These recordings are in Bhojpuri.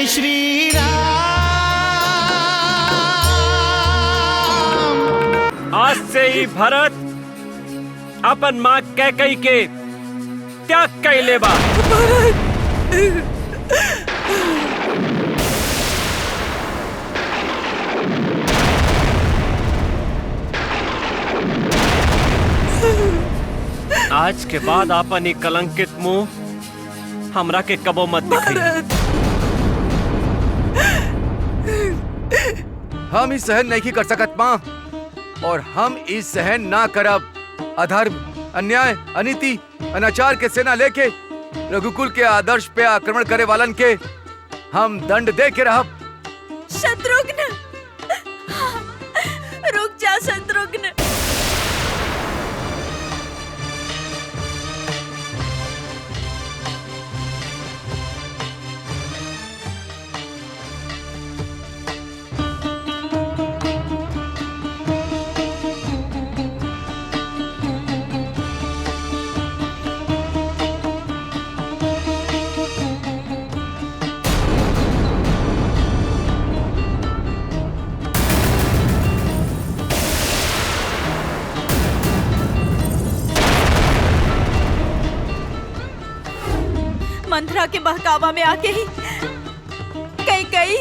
श्री राम। आज से ही भरत अपन माँ कैकई के त्याग कैले बा। आज के बाद अपन ही कलंकित मुंह हमरा के कबो मत दिखाई। हम इस सहन नहीं कर सकत माँ, और हम इस सहन ना करब। अधर्म, अन्याय, अनीति, अनाचार के सेना लेके रघुकुल के आदर्श पे आक्रमण करे वालन के हम दंड दे के रहब। शत्रुघ्न, रुक जा शत्रुघ्न। मंथरा के बहकावा में आके ही कई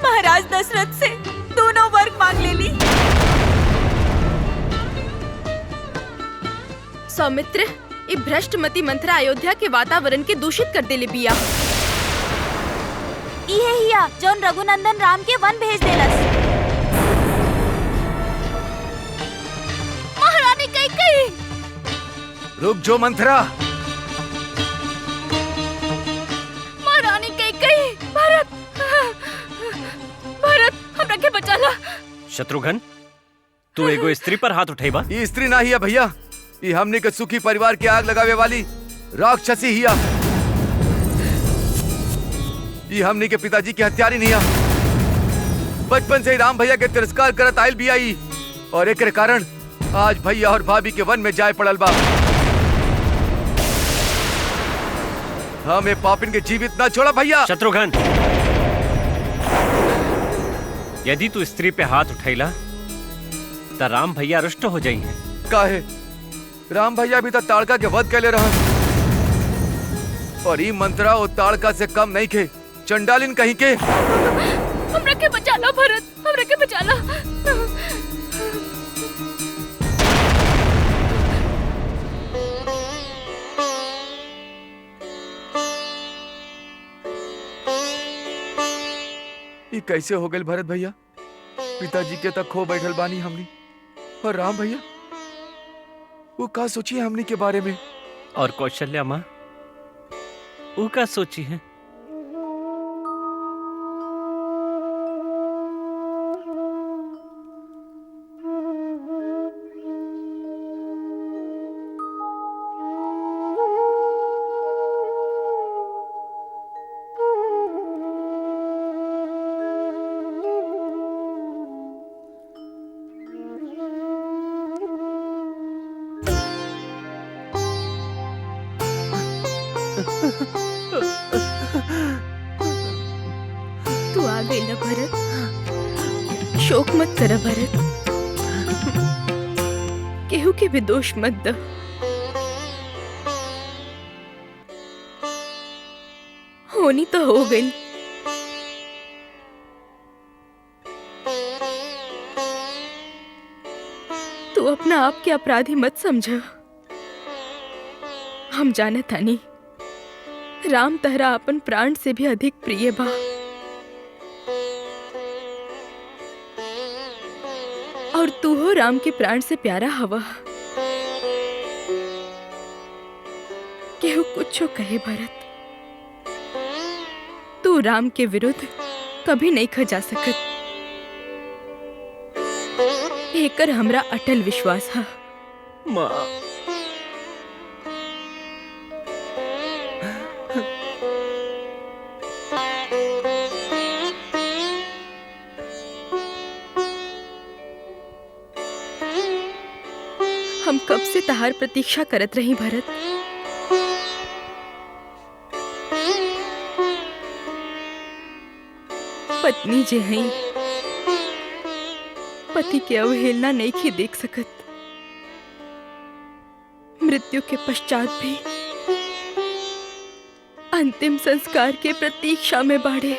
महाराज दशरथ से दोनों वर्ग मांग ले ली। सौमित्र, ये भ्रष्टमती मंथरा अयोध्या के वातावरण के दूषित कर देले बिया। इहे हिया जौन रघुनंदन राम के वन भेज देलस। महारानी कई रुक जो मंथरा। शत्रुघ्न, तू एगो स्त्री पर हाथ उठेबा? ये स्त्री ना हिया भैया, ये हमने के सुखी परिवार के आग लगावे वाली राक्षसी हिया। ये हमने के पिताजी की हत्यारी नहीं। बचपन से ही राम भैया के तिरस्कार करत आयल भी आई, और एक कारण आज भैया और भाभी के वन में जाए पड़ल बा। हमें पापिन के जीवित ना छोड़ा भैया। शत्रुघ्न, यदि तू स्त्री पे हाथ उठैला तो राम भैया रुष्ट हो जाई हैं। काहे? राम भैया भी तो ताड़का के वध कैले रहा, और ई मंत्रा वो ताड़का से कम नहीं खे। चंडालिन कहीं के। हमरा के बचा ला भरत, हमरा के बचा ला। ये कैसे हो गए भरत भैया? पिताजी के तक खो बैठल बानी हमनी, और राम भैया वो का सोची है हमनी के बारे में? और कौशल्या माँ वो का सोची है? तू आ गई ना भरत, शोक मत कर भरत, केहू के भी दोष मत द। होनी तो हो गई। तू अपना आप के अपराधी मत समझ। हम जाने तानी राम तहरा अपन प्राण से भी अधिक प्रिय बा। और तू हो राम के प्राण से प्यारा हवा। केहू कुछ कहे भरत, तू राम के विरुद्ध कभी नहीं खजा सकत। एकर हमरा अटल विश्वास है। माँ, हम कब से तहार प्रतीक्षा करत रही भरत। पत्नी जे हई पति के अवहेलना नहीं की देख सकत। मृत्यु के पश्चात भी अंतिम संस्कार के प्रतीक्षा में बाड़े।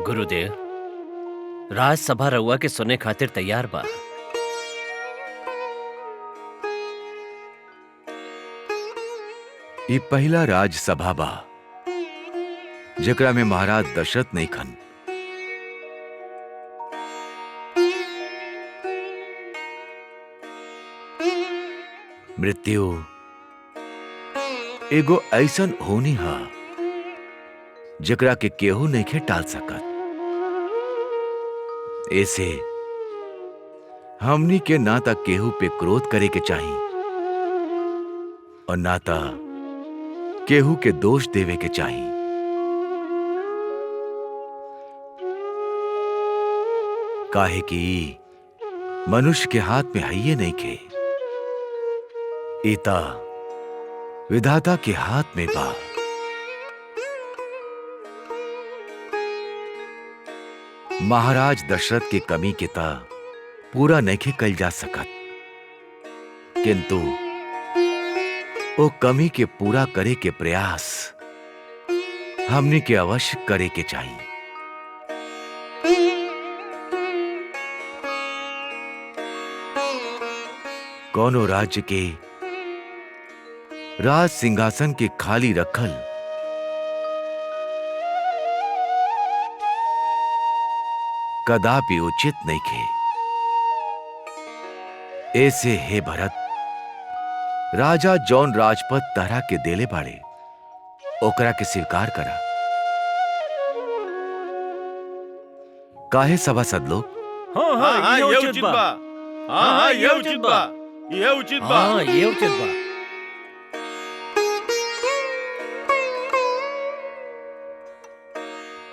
गुरुदेव, राजसभा रउआ के सुने खातिर तैयार बा। ये पहला राजसभा बा जेकरा में महाराज दशरथ नहीं खन। मृत्यु एगो ऐसन होनी हा जेकरा के केहू नहीं के टाल सकत। ऐसे हमनी के ना ता केहू पे क्रोध करे के चाहिए और ना ता केहू के दोष देवे के चाहिए। काहे कि मनुष्य के हाथ में हइये नहीं के, इता विधाता के हाथ में बा। महाराज दशरथ के कमी के ता पूरा नहीं कल जा सकत, किंतु वो कमी के पूरा करे के प्रयास हमने के अवश्य करे के चाहिए। कौनो राज्य के राज सिंहासन के खाली रखल कदापि उचित नहीं खे। ऐसे हे भरत, राजा जौन राजपद तहरा के देले बाड़े ओकरा के स्वीकार करा। काहे सभासद लोग? हाँ, ये उचित बा। हाँ, ये उचित बा। ये उचित बा। हाँ, ये उचित बा।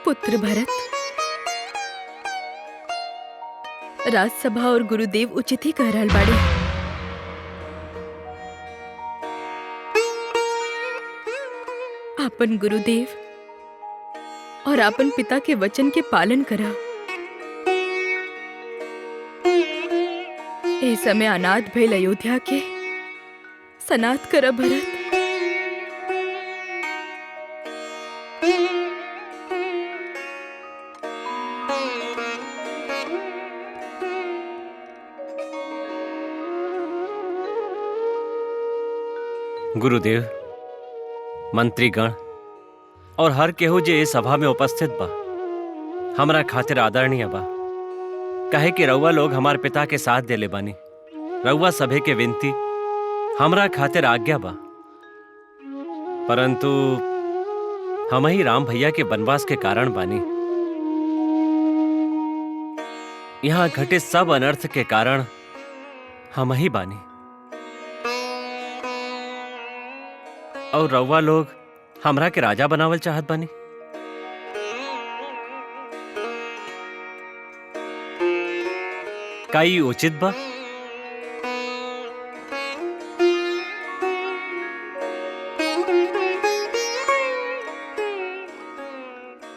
पुत्र भरत, राजसभा और गुरुदेव उचित ही कह रहल बाड़े। आपन गुरुदेव और आपन पिता के वचन के पालन करा। ए समय अनाथ भइल अयोध्या के सनाथ करा भरत। गुरुदेव, मंत्रीगण और हर केहू जे इस सभा में उपस्थित बा हमरा खातिर आदरणीय बा। कहे कि रउआ लोग हमार पिता के साथ देले बानी। रउआ सभे के विनती हमरा खातिर आज्ञा बा परंतु हम ही राम भैया के वनवास के कारण बानी। यहाँ घटित सब अनर्थ के कारण हम ही बानी। और रउआ लोग हमरा के राजा बनावल चाहत बानी। का ई उचित बा?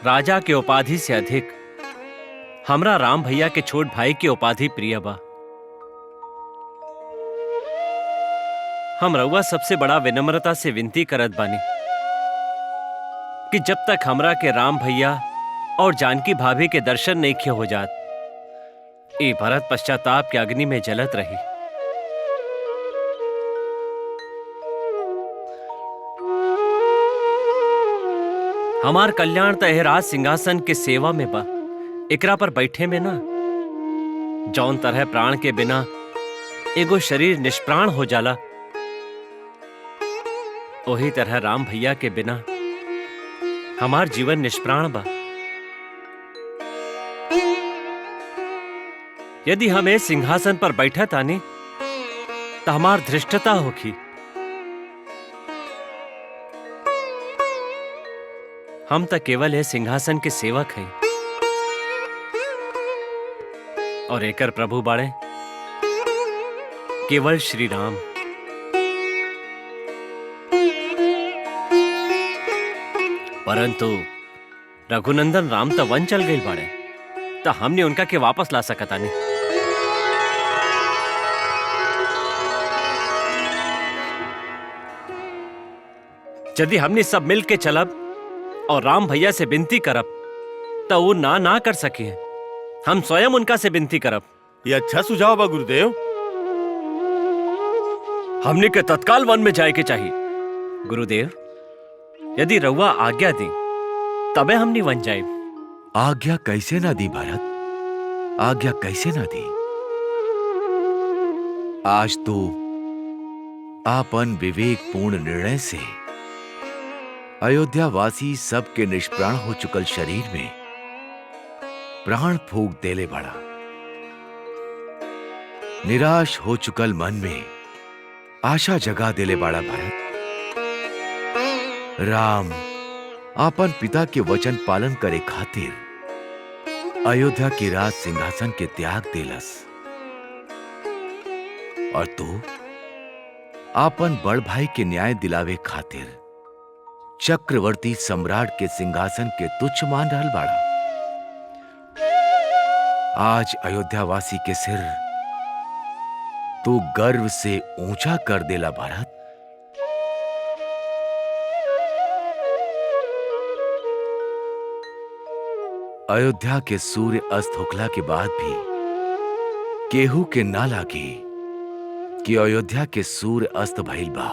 राजा के उपाधि से अधिक हमरा राम भैया के छोट भाई की उपाधि प्रिय बा। हम रउआ सबसे बड़ा विनम्रता से विनती करत बानी कि जब तक हमरा के राम भैया और जानकी भाभी के दर्शन नहीं किए हो जात, ये भरत पश्चाताप के अग्नि में जलत रही। हमार कल्याण तो राज सिंहासन के सेवा में बा, एकरा पर बैठे में ना। जौन तरह प्राण के बिना एगो शरीर निष्प्राण हो जाला, वही तरह राम भैया के बिना हमार जीवन निष्प्राण बा। यदि हम इस सिंहासन पर बैठा तानी तो हमार धृष्टता होगी। हम तो केवल इस सिंहासन के सेवक हैं और एकर प्रभु बाड़े केवल श्री राम। परंतु रघुनंदन राम तो वन चल गई बाड़े, तो हमने उनका के वापस ला सकता नहीं। यदि हमने सब मिल के चलब और राम भैया से विनती करब तो वो ना कर सके हैं। हम स्वयं उनका से विनती करब। ये अच्छा सुझाव बा गुरुदेव। हमने के तत्काल वन में जाए के चाहिए। गुरुदेव, यदि रउआ आज्ञा दी तबे हमने वन जाए। आज्ञा कैसे ना दी भरत, आज्ञा कैसे ना दी। आज तो आपन विवेकपूर्ण निर्णय से अयोध्यावासी सबके निष्प्राण हो चुकल शरीर में प्राण फूंक देले बड़ा। निराश हो चुकल मन में आशा जगा देले बड़ा भरत। राम आपन पिता के वचन पालन करे खातिर अयोध्या के राज सिंहासन के त्याग देलस, और तू आपन बड़ भाई के न्याय दिलावे खातिर चक्रवर्ती सम्राट के सिंहासन के तुच्छ मान रहल बाड़ा। आज अयोध्यावासी के सिर तू गर्व से ऊंचा कर देला भरत। अयोध्या के सूर्य अस्त होखला के बाद भी केहू के ना लागी कि अयोध्या के सूर्य अस्त भइल बा,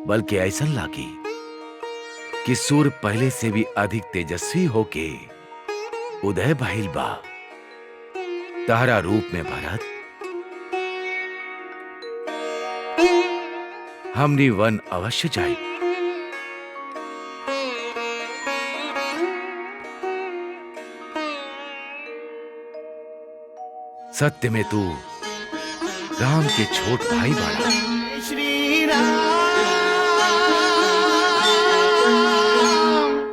बल्कि ऐसन लागी कि सूर्य पहले से भी अधिक तेजस्वी होके उदय भइल बा तारा रूप में भरत। हमनी वन अवश्य जाए। सत्य में तू राम के छोट भाई बाड़ा।